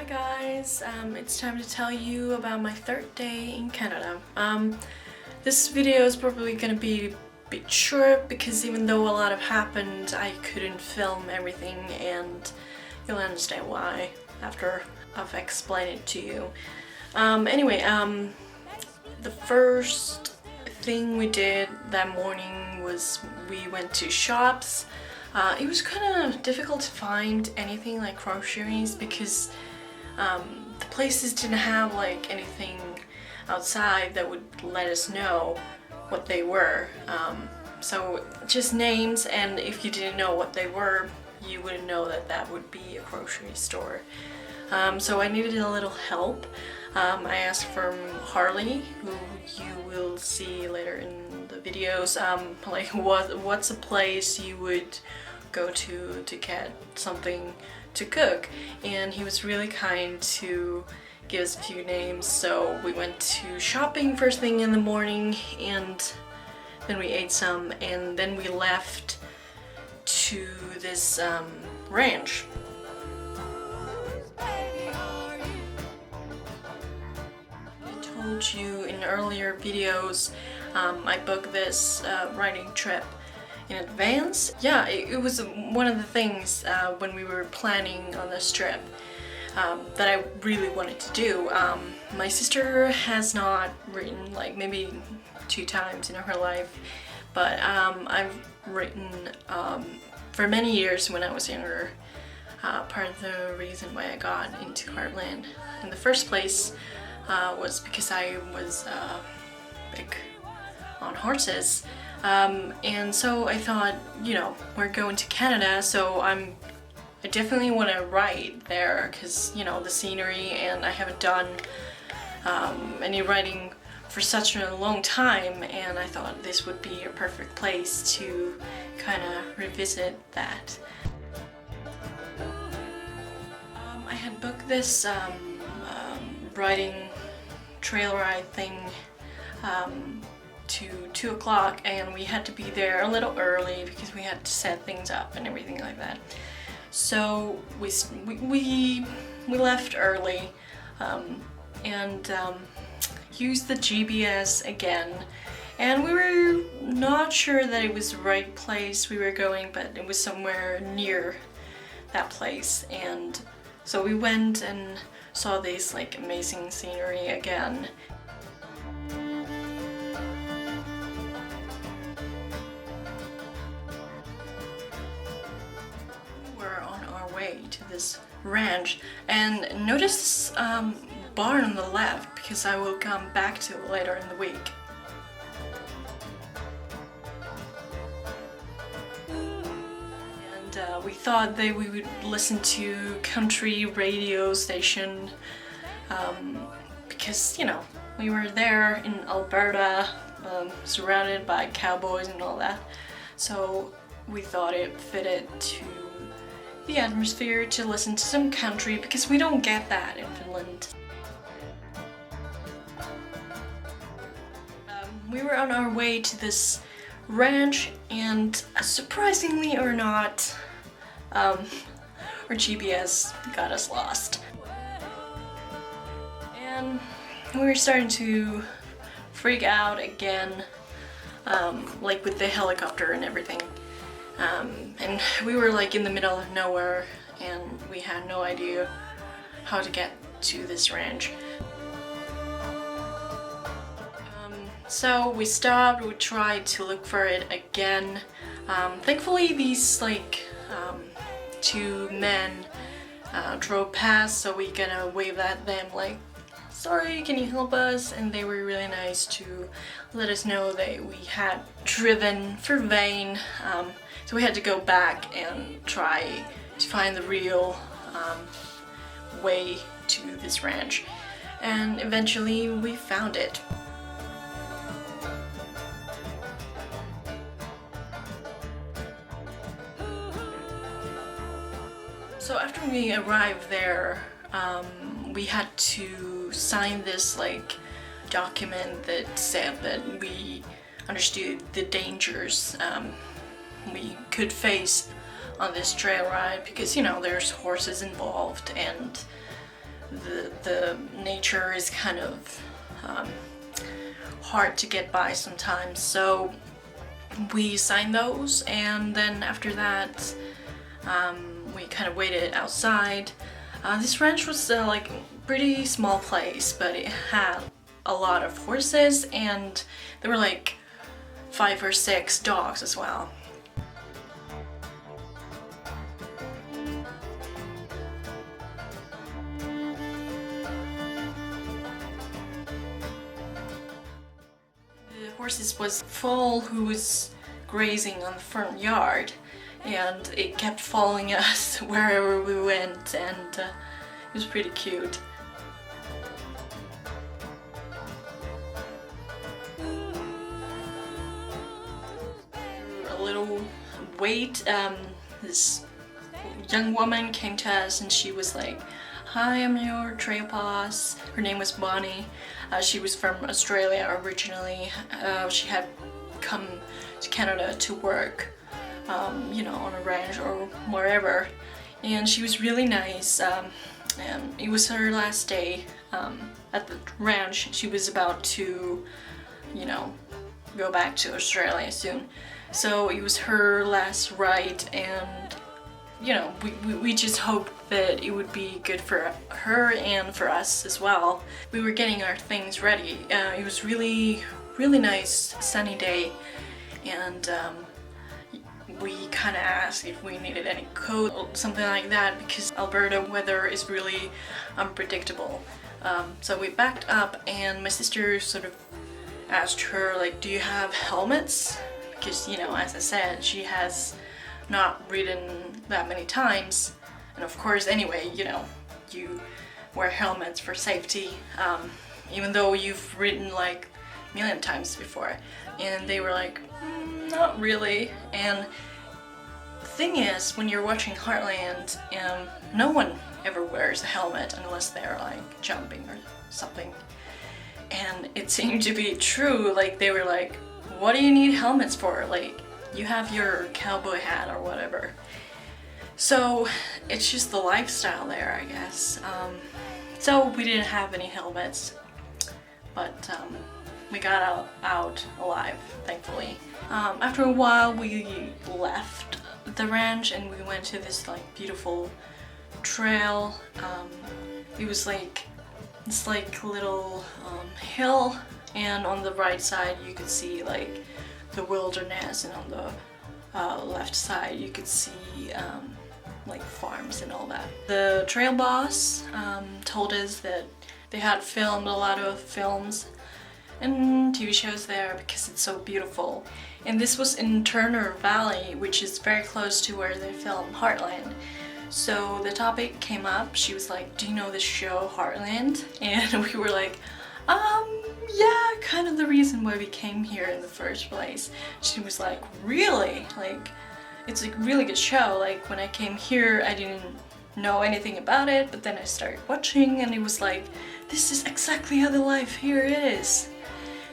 guys, it's time to tell you about my third day in Canada. This video is probably gonna be a bit short because even though a lot have happened, I couldn't film everything, and you'll understand why after I've explained it to you. Anyway, the first thing we did that morning was we went to shops. It was kind of difficult to find anything like groceries because the places didn't have like anything outside that would let us know what they were. So just names, and if you didn't know what they were, you wouldn't know that that would be a grocery store. So I needed a little help. I asked from Harley, who you will see later in the videos, like what's a place you would go to get something to cook, and he was really kind to give us a few names. So we went to shopping first thing in the morning, and then we ate some, and then we left to this ranch. I told you in earlier videos I booked this riding trip in advance. Yeah, it was one of the things when we were planning on this trip that I really wanted to do. My sister has not ridden, like maybe 2 times in her life, but I've ridden for many years when I was younger. Part of the reason why I got into Heartland in the first place was because I was big on horses. And so I thought, you know, we're going to Canada, so I definitely want to ride there because, you know, the scenery, and I haven't done any riding for such a long time, and I thought this would be a perfect place to kind of revisit that. I had booked this riding trail ride thing to 2 o'clock, and we had to be there a little early because we had to set things up and everything like that. So we left early and used the GPS again, and we were not sure that it was the right place we were going, but it was somewhere near that place, and so we went and saw this like amazing scenery again. To this ranch, and notice this barn on the left because I will come back to it later in the week. And we thought that we would listen to country radio station because, you know, we were there in Alberta, surrounded by cowboys and all that, so we thought it fitted to the atmosphere to listen to some country because we don't get that in Finland. We were on our way to this ranch, and surprisingly or not, our GPS got us lost. And we were starting to freak out again, like with the helicopter and everything. And we were like in the middle of nowhere, and we had no idea how to get to this ranch. So we stopped, we tried to look for it again. Thankfully these like 2 men drove past, so we kind of waved at them like, sorry, can you help us? And they were really nice to let us know that we had driven for vain. So we had to go back and try to find the real way to this ranch. And eventually we found it. So after we arrived there, we had to sign this like document that said that we understood the dangers we could face on this trail ride because, you know, there's horses involved, and the nature is kind of hard to get by sometimes. So we signed those, and then after that we kind of waited outside. This ranch was like a pretty small place, but it had a lot of horses, and there were like 5 or 6 dogs as well. The horses was foal who was grazing on the front yard, and it kept following us wherever we went, and it was pretty cute. A little wait, this young woman came to us and she was like, "Hi, I'm your trail boss." Her name was Bonnie. She was from Australia originally. She had come to Canada to work, you know, on a ranch or wherever, and she was really nice. And it was her last day at the ranch. She was about to, you know, go back to Australia soon. So it was her last ride, and you know, we just hoped that it would be good for her and for us as well. We were getting our things ready. It was really nice sunny day, and we kind of asked if we needed any coat or something like that, because Alberta weather is really unpredictable. So we backed up, and my sister sort of asked her, like, "Do you have helmets?" Because, you know, as I said, she has not ridden that many times, and of course, anyway, you know, you wear helmets for safety, even though you've ridden like a million times before. And they were like, "Not really." And the thing is, when you're watching Heartland, no one ever wears a helmet unless they're like jumping or something. And it seemed to be true. Like, they were like, "What do you need helmets for? Like, you have your cowboy hat or whatever." So it's just the lifestyle there, I guess. So we didn't have any helmets, but we got out alive, thankfully. After a while, we left the ranch and we went to this like beautiful trail. It was like this like little hill, and on the right side you could see like the wilderness, and on the left side you could see like farms and all that. The trail boss told us that they had filmed a lot of films and TV shows there because it's so beautiful. And this was in Turner Valley, which is very close to where they filmed Heartland. So the topic came up. She was like, "Do you know the show Heartland?" And we were like, yeah, kind of the reason why we came here in the first place. She was like, "Really? Like, it's a really good show. Like, when I came here, I didn't know anything about it, but then I started watching and it was like, this is exactly how the life here is."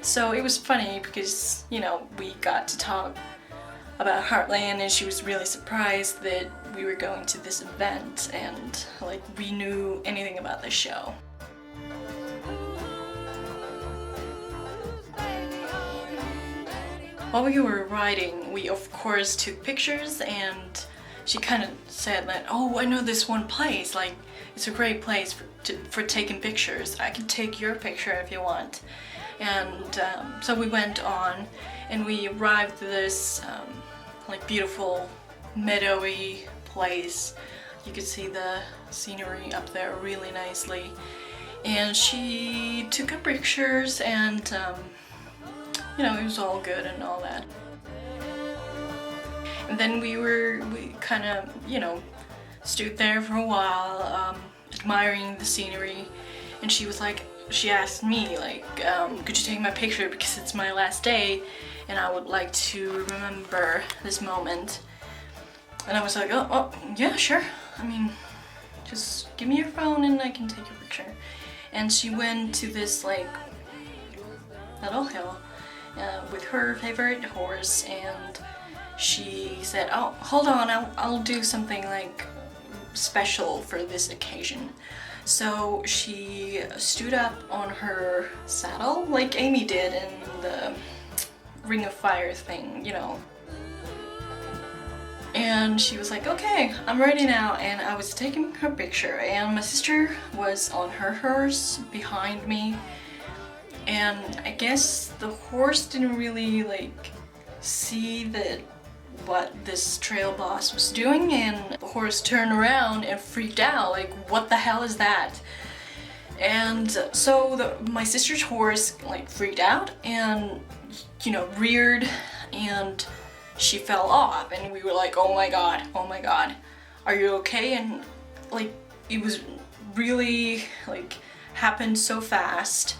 So it was funny because, you know, we got to talk about Heartland, and she was really surprised that we were going to this event and like we knew anything about the show. While we were riding, we of course took pictures, and she kind of said that, "Oh, I know this one place, like it's a great place for taking pictures. I can take your picture if you want." And so we went on, and we arrived at this like beautiful meadowy place. You could see the scenery up there really nicely, and she took our pictures, and you know, it was all good and all that. And then we kind of, you know, stood there for a while, admiring the scenery, and she was like, she asked me like, "Could you take my picture because it's my last day and I would like to remember this moment?" And I was like, oh yeah, sure. I mean, just give me your phone and I can take your picture. And she went to this like little hill with her favorite horse, and she said, "Oh, hold on, I'll do something like special for this occasion." So she stood up on her saddle like Amy did in the Ring of Fire thing, you know. And she was like, okay, I'm ready now, and I was taking her picture, and my sister was on her horse behind me, and I guess the horse didn't really like see that what this trail boss was doing, and the horse turned around and freaked out, like, what the hell is that? And so my sister's horse like freaked out and, you know, reared, and she fell off, and we were like, oh my god, are you okay? And like, it was really like happened so fast.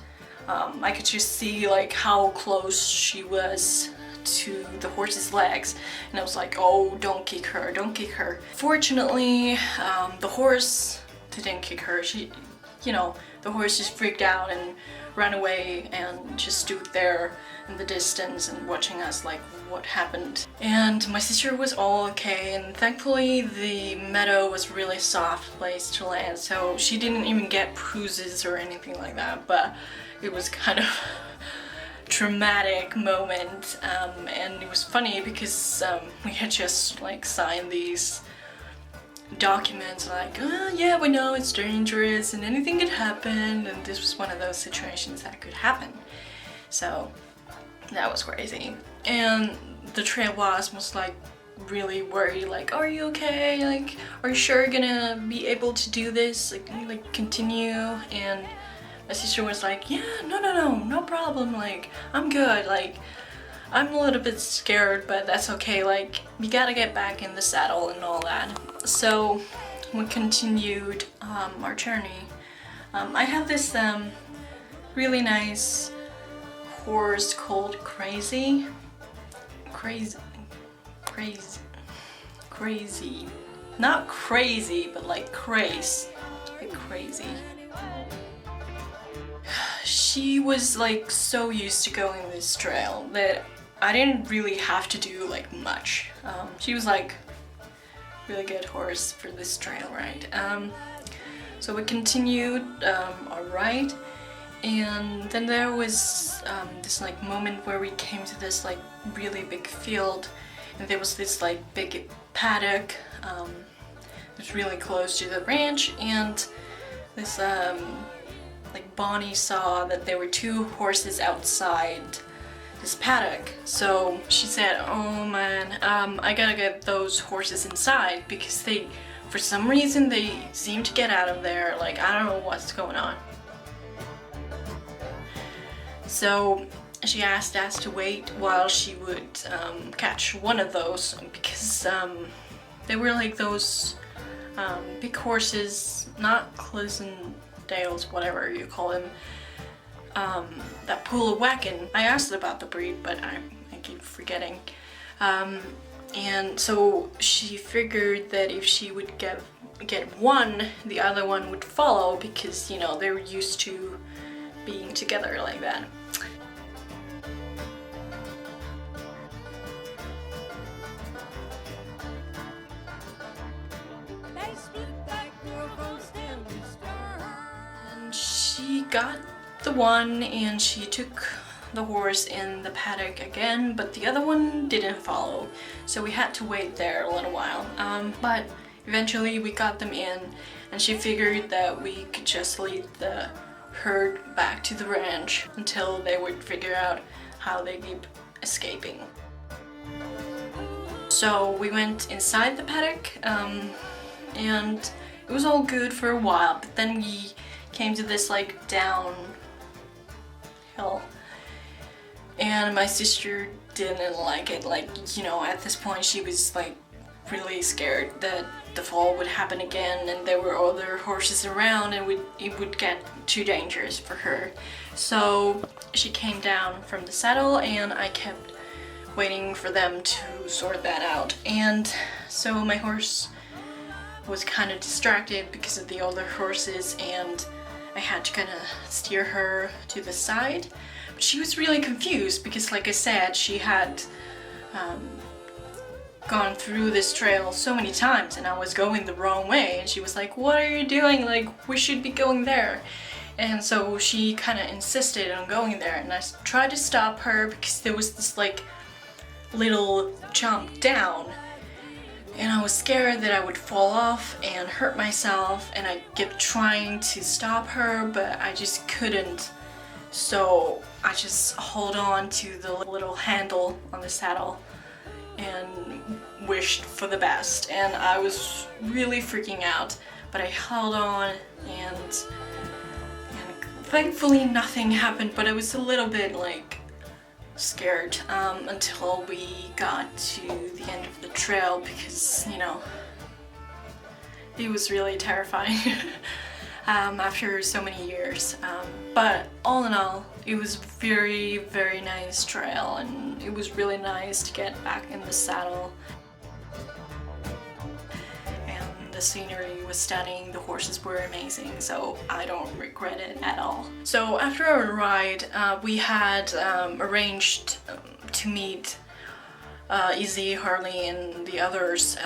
I could just see like how close she was to the horse's legs, and I was like, oh, don't kick her, don't kick her. Fortunately, the horse didn't kick her. She, you know, the horse just freaked out and ran away and just stood there in the distance and watching us like, what happened. And my sister was all okay, and thankfully the meadow was really soft place to land, so she didn't even get bruises or anything like that, but it was kind of traumatic moment, and it was funny because we had just like signed these documents like, oh, yeah, we know it's dangerous and anything could happen, and this was one of those situations that could happen. So that was crazy. And the trail boss was like really worried, like, are you okay? Like, are you sure you're gonna be able to do this? Like continue? And my sister was like, yeah, no problem, like, I'm good, like, I'm a little bit scared, but that's okay, like, we gotta get back in the saddle and all that. So we continued our journey. I have this really nice horse called Crazy. Not crazy, but like craze. Like crazy. She was like so used to going this trail that I didn't really have to do like much. She was like really good horse for this trail ride. So we continued our ride, and then there was this like moment where we came to this like really big field, and there was this like big paddock. It was really close to the ranch, and this like Bonnie saw that there were two horses outside this paddock. So she said, oh man, I gotta get those horses inside because they, for some reason, they seem to get out of there. Like, I don't know what's going on. So she asked us to wait while she would catch one of those, because they were like those big horses, not Clydesdales, whatever you call them, that pull a wagon. I asked about the breed, but I keep forgetting. And so she figured that if she would get one, the other one would follow, because, you know, they're used to being together like that. And she got the one, and she took the horse in the paddock again, but the other one didn't follow, so we had to wait there a little while. But eventually we got them in, and she figured that we could just lead the herd back to the ranch until they would figure out how they keep escaping. So we went inside the paddock, and it was all good for a while, but then we came to this like downhill, and my sister didn't like it. Like, you know, at this point she was like really scared that the fall would happen again, and there were other horses around, and it would get too dangerous for her. So she came down from the saddle, and I kept waiting for them to sort that out. And so my horse was kind of distracted because of the other horses, and I had to kind of steer her to the side. But she was really confused because, like I said, she had gone through this trail so many times and I was going the wrong way, and she was like, what are you doing? Like, we should be going there. And so she kind of insisted on going there, and I tried to stop her because there was this like little jump down, and I was scared that I would fall off and hurt myself, and I kept trying to stop her, but I just couldn't. So I just hold on to the little handle on the saddle and wished for the best, and I was really freaking out, but I held on, and thankfully nothing happened, but I was a little bit like scared until we got to the end of the trail, because you know, it was really terrifying after so many years, but all in all, it was very, very nice trail, and it was really nice to get back in the saddle. And the scenery was stunning, the horses were amazing, so I don't regret it at all. So after our ride, we had arranged to meet Izzy, Harley, and the others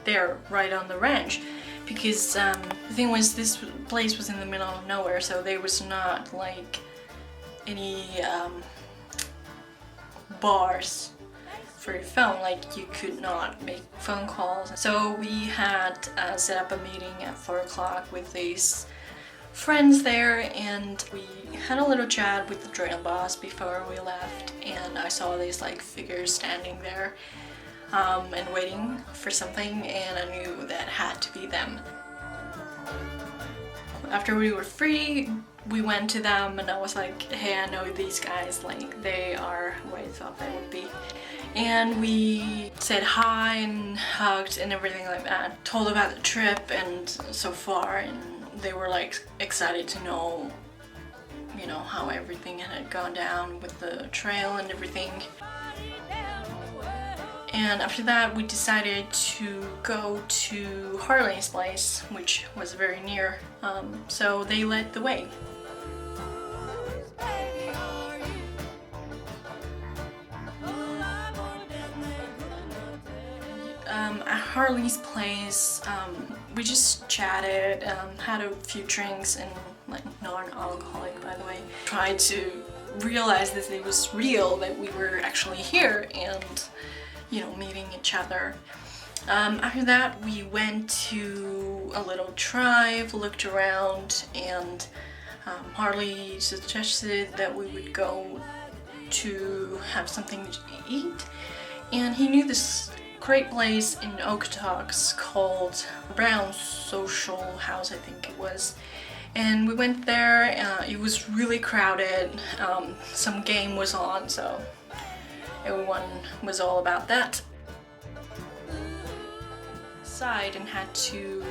there right on the ranch, because the thing was, this place was in the middle of nowhere, so there was not like any bars for your phone, like you could not make phone calls. So we had set up a meeting at 4 o'clock with these friends there, and we had a little chat with the trail boss before we left, and I saw these like figures standing there and waiting for something, and I knew that had to be them. After we were free, we went to them, and I was like, hey, I know these guys, like they are who I thought they would be. And we said hi and hugged and everything like that, told about the trip and so far, and they were like excited to know, you know, how everything had gone down with the trail and everything. And after that, we decided to go to Harley's place, which was very near, so they led the way. At Harley's place, we just chatted, had a few drinks, and like non-alcoholic, by the way. Tried to realize that it was real, that we were actually here and, you know, meeting each other. After that, we went to a little drive, looked around, and Harley suggested that we would go to have something to eat, and he knew this great place in Okotoks called Brown Social House, I think it was. And we went there, it was really crowded, some game was on, so everyone was all about that. Side and had to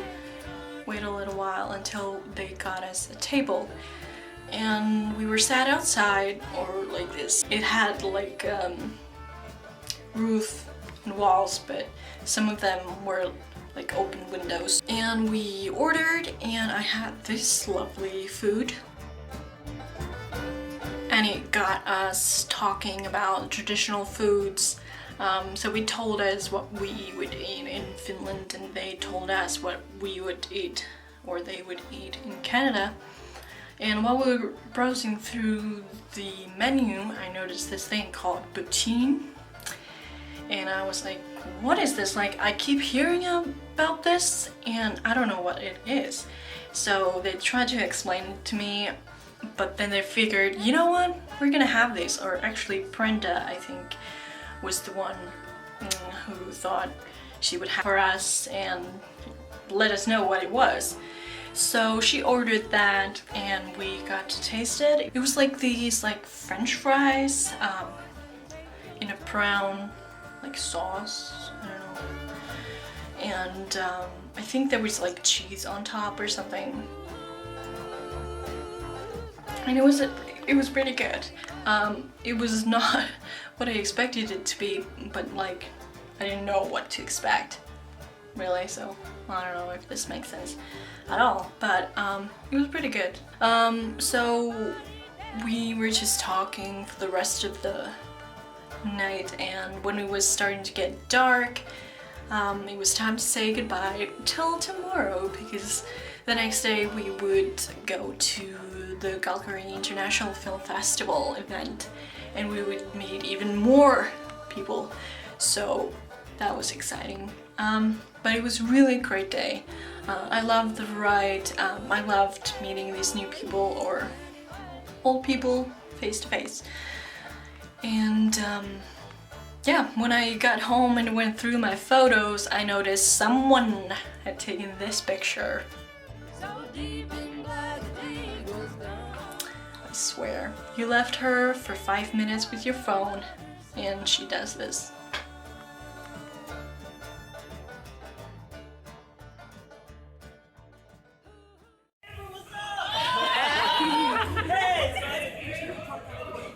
wait a little while until they got us a table. And we were sat outside, or like this. It had like roof and walls, but some of them were like open windows. And we ordered, and I had this lovely food. And it got us talking about traditional foods. So we told us what we would eat in Finland, and they told us what we would eat, or they would eat in Canada. And while we were browsing through the menu, I noticed this thing called poutine. And I was like, what is this? Like, I keep hearing about this, and I don't know what it is. So they tried to explain it to me, but then they figured, you know what? We're gonna have this. Or actually, Brenda, I think, was the one who thought she would have for us and let us know what it was. So she ordered that, and we got to taste it. It was like these like French fries in a brown like sauce, I don't know. And I think there was like cheese on top or something. And it was pretty good. It was not what I expected it to be, but like I didn't know what to expect, really, so I don't know if this makes sense at all, but it was pretty good. So we were just talking for the rest of the night, and when it was starting to get dark, it was time to say goodbye till tomorrow, because the next day we would go to the Calgary International Film Festival event and we would meet even more people, so that was exciting. But it was really a great day. I loved the ride. I loved meeting these new people, or old people, face to face. And yeah, when I got home and went through my photos, I noticed someone had taken this picture. I swear, you left her for 5 minutes with your phone and she does this.